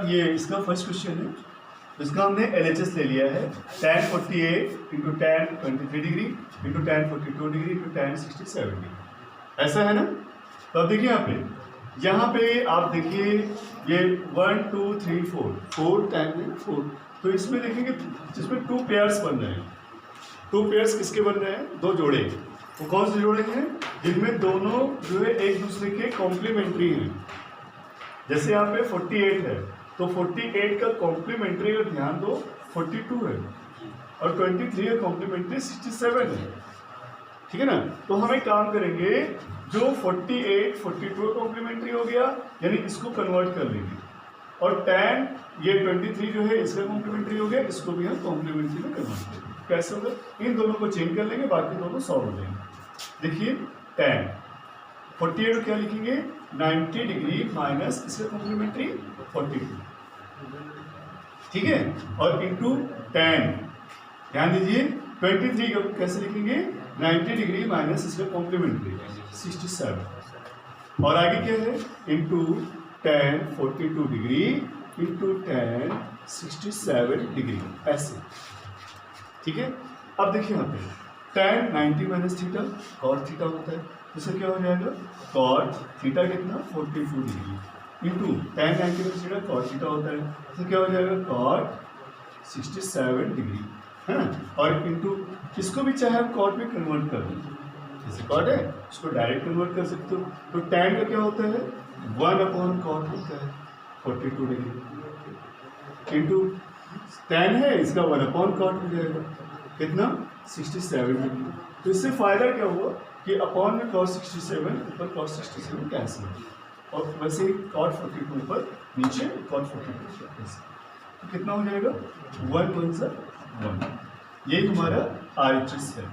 ये इसका first question है, इसका हमने LHS ले लिया है tan 48 into tan 23 degree into tan 42 degree into tan 67 degree, ऐसा है ना। तो अब देखिए यहाँ पे आप देखिए ये 1 2 3 4 tan है 4, तो इसमें देखेंगे जिसमें 2 पेयर्स बन रहे हैं। 2 पेयर्स किसके बन रहे हैं? 2 जोड़े। वो कौन से जोड़े हैं? जिनमें दोनों जो है एक दूसरे के कॉम्प्लीमेंट्री हैं। जैसे यहाँ पे 48 है तो 48 का कॉम्प्लीमेंट्री अगर ध्यान दो 42 है और 23 का कॉम्प्लीमेंट्री 67 है, ठीक है ना। तो हम एक काम करेंगे, जो 48 42 कॉम्प्लीमेंट्री हो गया यानी इसको कन्वर्ट कर लेंगे, और tan ये 23 जो है इसका कॉम्प्लीमेंट्री हो गया, इसको भी हम कॉम्प्लीमेंट्री में कन्वर्ट करेंगे। कैसे होगा? इन दोनों को चेंज कर लेंगे, बाकी दोनों सॉल्व हो जाएंगे। देखिए tan 48 क्या लिखेंगे? 90 डिग्री माइनस इसका कॉम्प्लीमेंट्री 42, ठीक है, और इंटू tan, ध्यान दीजिए 23 को कैसे लिखेंगे? 90 डिग्री माइनस इसका कॉम्प्लीमेंट्री 67, और आगे क्या है? Into tan 42 degree into tan 67 degree, ऐसे, ठीक है। अब देखिए यहाँ पे tan 90 minus theta cot theta होता है, इससे क्या हो जाएगा? cot थीटा कितना? 44 degree into tan 90 minus theta cot theta होता है, इससे क्या हो जाएगा? cot 67 डिग्री, है ना। और इंटू इसको भी चाहे आप cot में कन्वर्ट कर दें, जैसे cot है उसको डायरेक्ट कन्वर्ट कर सकते हो। तो tan का क्या होता है? 1/cot होता है 42 डिग्री इंटू tan है इसका 1/cot हो जाएगा, कितना? 67 डिग्री। तो इससे फायदा क्या हुआ कि अपॉन में cos 67 ऊपर cos 67 कैंसिल हो, और वैसे ही cot 42 ऊपर नीचे cot 42 कैंसिल, तो कितना हो जाएगा? 1 1 सा 1। यही हमारा RHS है,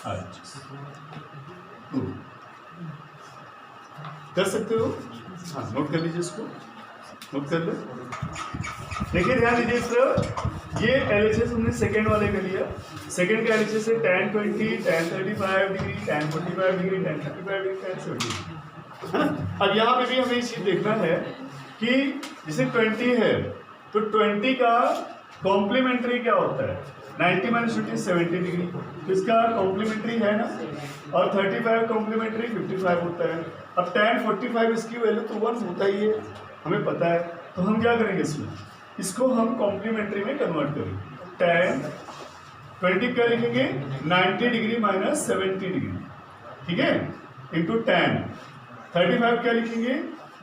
RHS कर सकते हो। हाँ, नोट कर लीजिए, इसको नोट कर ले। देखिए ध्यान दीजिए इस तरफ, ये LHS हमने सेकेंड वाले का लिया। सेकेंड का LHS है tan 20 tan 35 degree tan 45 degree tan 55 degree tan 70 degree, है ना। अब यहाँ पे भी हमें ये चीज देखना है कि जैसे 20 है तो 20 का कॉम्प्लीमेंट्री क्या होता है? 90 माइनस 20 70 डिग्री, तो इसका कॉम्प्लीमेंट्री है ना, और 35 कॉम्प्लीमेंट्री 55 होता है। अब tan 45 इसकी वैल्यू तो 1 होता ही है, हमें पता है। तो हम क्या करेंगे इसमें? इसको हम कॉम्प्लीमेंट्री में कन्वर्ट करेंगे। tan 20 क्या लिखेंगे? 90 डिग्री माइनस 70 डिग्री, ठीक है, इंटू tan 35 क्या लिखेंगे?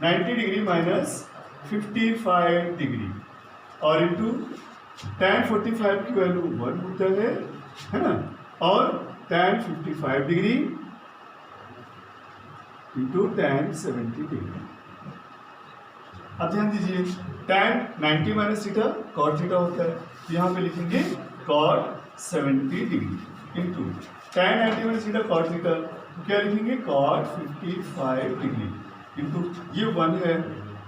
90 डिग्री माइनस 55 डिग्री, और इंटू tan 45 की वैल्यू 1 होता है ना, और tan 55 degree into tan 70 degree. अब ध्यान दीजिए tan 90 minus theta cot theta होता है, तो यहाँ पे लिखेंगे cot 70 degree into tan 90 minus theta cot theta, तो क्या लिखेंगे? cot 55 डिग्री इंटू ये 1 है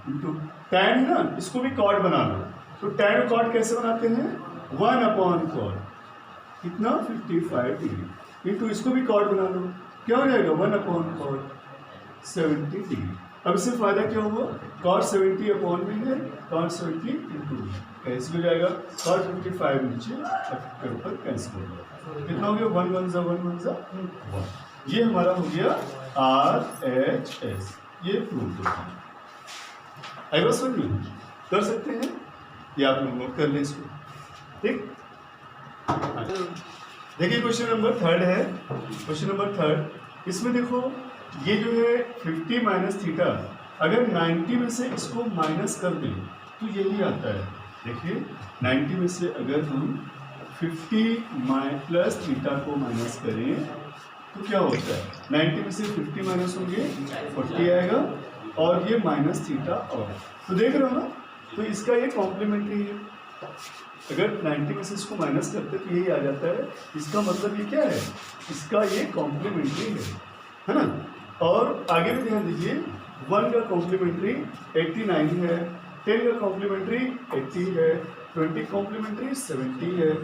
इंटू tan है ना, इसको भी cot बना लो। तो tan cot कैसे बनाते हैं? 1/cot, कितना? 55 डिग्री इंटू इसको भी cot बना लो, क्या हो जाएगा? 1/cot 70 degree. अब इससे फायदा क्या हुआ? cot 70 अपॉन में है, cot 70 इंटू कैंसिल हो जाएगा, cot 55 नीचे के ऊपर कैंसिल हो जाएगा, कितना हो गया? 1 1 सा 1 1 सा 1। ये हमारा हो गया RHS, ये प्रूव होता है। आई बात समझ में? कर सकते हैं, ये आप लोग नोट कर लें इसको, ठीक। देखिए क्वेश्चन नंबर 3 है। क्वेश्चन नंबर 3, इसमें देखो ये जो है 50 माइनस थीटा, अगर 90 में से इसको माइनस कर दें तो यही आता है। देखिए 90 में से अगर हम 50 प्लस थीटा को माइनस करें तो क्या होता है? 90 में से 50 माइनस होंगे 40 आएगा, और ये माइनस थीटा, और तो देख रहे हो ना, तो इसका ये कॉम्प्लीमेंट्री है। अगर 90 में से इसको माइनस करते तो यही आ जाता है, इसका मतलब ये क्या है? इसका ये कॉम्प्लीमेंट्री है ना। और आगे भी ध्यान दीजिए, 1 का कॉम्प्लीमेंट्री 89 है, 10 का कॉम्प्लीमेंट्री 80 है, 20 कॉम्प्लीमेंट्री 70 है,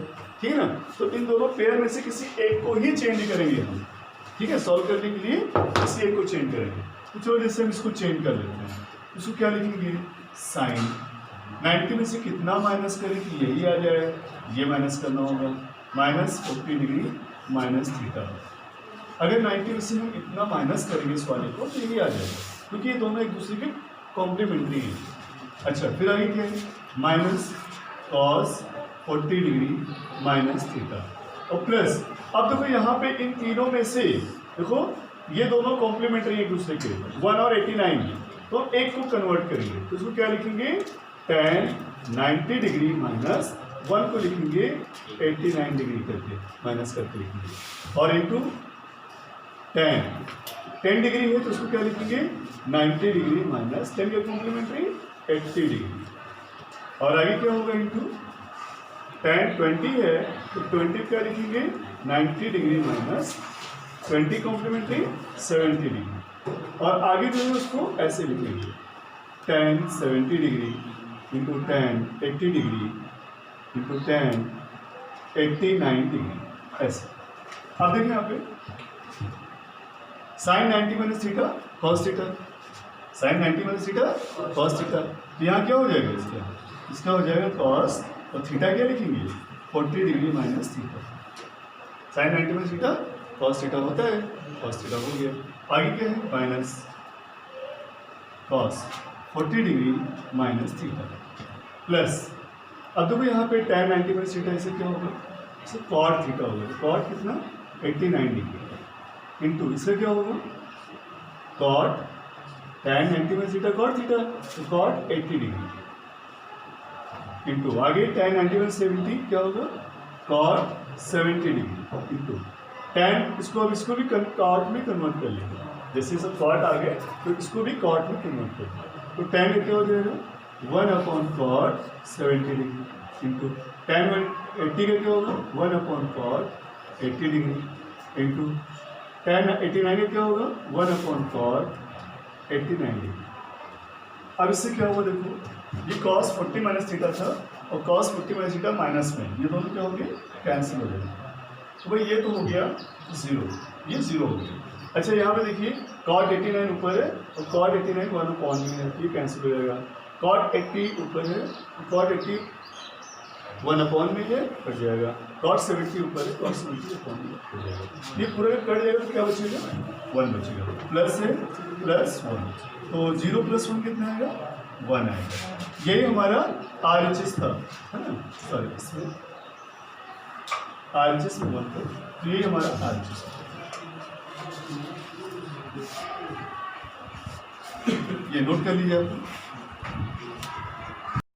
ठीक है ना। तो इन दोनों पेयर में से किसी एक को ही चेंज करेंगे हम, ठीक है, सॉल्व करने के लिए किसी एक को चेंज करेंगे। तो चलो जैसे हम इसको चेंज कर लेते हैं, इसको क्या लिखेंगे? साइन 90 में से कितना माइनस करें कि यही आ जाए, ये माइनस करना होगा, माइनस 40 डिग्री माइनस थीटा। अगर 90 में से हम इतना माइनस करेंगे इस वाले को तो यही आ जाएगा, क्योंकि ये दोनों एक दूसरे के कॉम्प्लीमेंट्री हैं। अच्छा, फिर आगे क्या है, minus cos 40 degree minus theta और प्लस, अब देखो यहाँ पे इन तीनों में से देखो ये दोनों कॉम्प्लीमेंट्री एक दूसरे के, 1 और 89, तो एक को कन्वर्ट करेंगे तो इसको क्या लिखेंगे, tan 90 डिग्री माइनस 1 को लिखेंगे 89 डिग्री करके माइनस करके लिखेंगे, और इंटू tan 10 डिग्री है तो उसको क्या लिखेंगे 90 डिग्री माइनस 10 का कॉम्प्लीमेंट्री 80 डिग्री, और आगे क्या होगा इंटू tan 20 है तो 20 क्या लिखेंगे 90 डिग्री माइनस 20 कॉम्प्लीमेंट्री 70 डिग्री, और आगे जो है उसको ऐसे लिखेंगे tan 70 degree into tan 80 degree into tan 89 degree, ऐसे। अब देखिए यहाँ पे sine 90 minus theta cos theta, sine 90 minus theta cos theta, तो यहाँ क्या हो जाएगा इसका हो जाएगा कॉस, और थीटा क्या लिखेंगे 40 degree minus theta, sine 90 minus theta cos theta होता है, कॉस थीटा हो गया। आगे क्या है minus cos 40 degree minus theta plus, अब देखो यहाँ पे tan 90 माइनस थीटा इसे क्या होगा, इसे कॉट थीटा होगा, कॉट कितना 89 डिग्री इंटू इससे क्या होगा cot tan 90 minus theta cot theta, तो कॉट 80 डिग्री इंटू आगे tan 90 माइनस 70 क्या होगा कॉट 70 डिग्री इंटू tan, इसको अब इसको भी कॉट में कन्वर्ट कर लेंगे, जैसे सब कॉट आ गए तो इसको भी कॉट में कन्वर्ट कर लेंगे, तो tan क्या हो जाएगा 1 upon cot 70 degree into tan 80 का क्या होगा 1 upon cot 80 degree into tan 89 का क्या होगा 1 अपॉन कॉट 89 डिग्री। अब इससे क्या होगा देखो, ये cos 40 माइनस थीटा था और cos 40 माइनस थीटा माइनस में, ये दोनों क्या हो गए कैंसिल हो जाएंगे, तो भाई ये तो हो गया 0, ये 0 हो गया। अच्छा यहाँ पे देखिए cot 89 ऊपर है और cot 89 1 अपॉन में है, ये कैंसिल हो जाएगा, cot 80 ऊपर है cot 80 1 अपॉन में है कट जाएगा, cot 70 ऊपर है cot 70 अपॉन में हो जाएगा, ये पूरा कट जाएगा तो क्या बचेगा 1 बचेगा, प्लस है प्लस 1, तो 0 प्लस 1 कितना आएगा 1 आएगा। यही हमारा RHS था, है ना, सॉरी इसमें RHS में 1 था, तो यही हमारा RHS था। ये नोट कर लीजिए आप।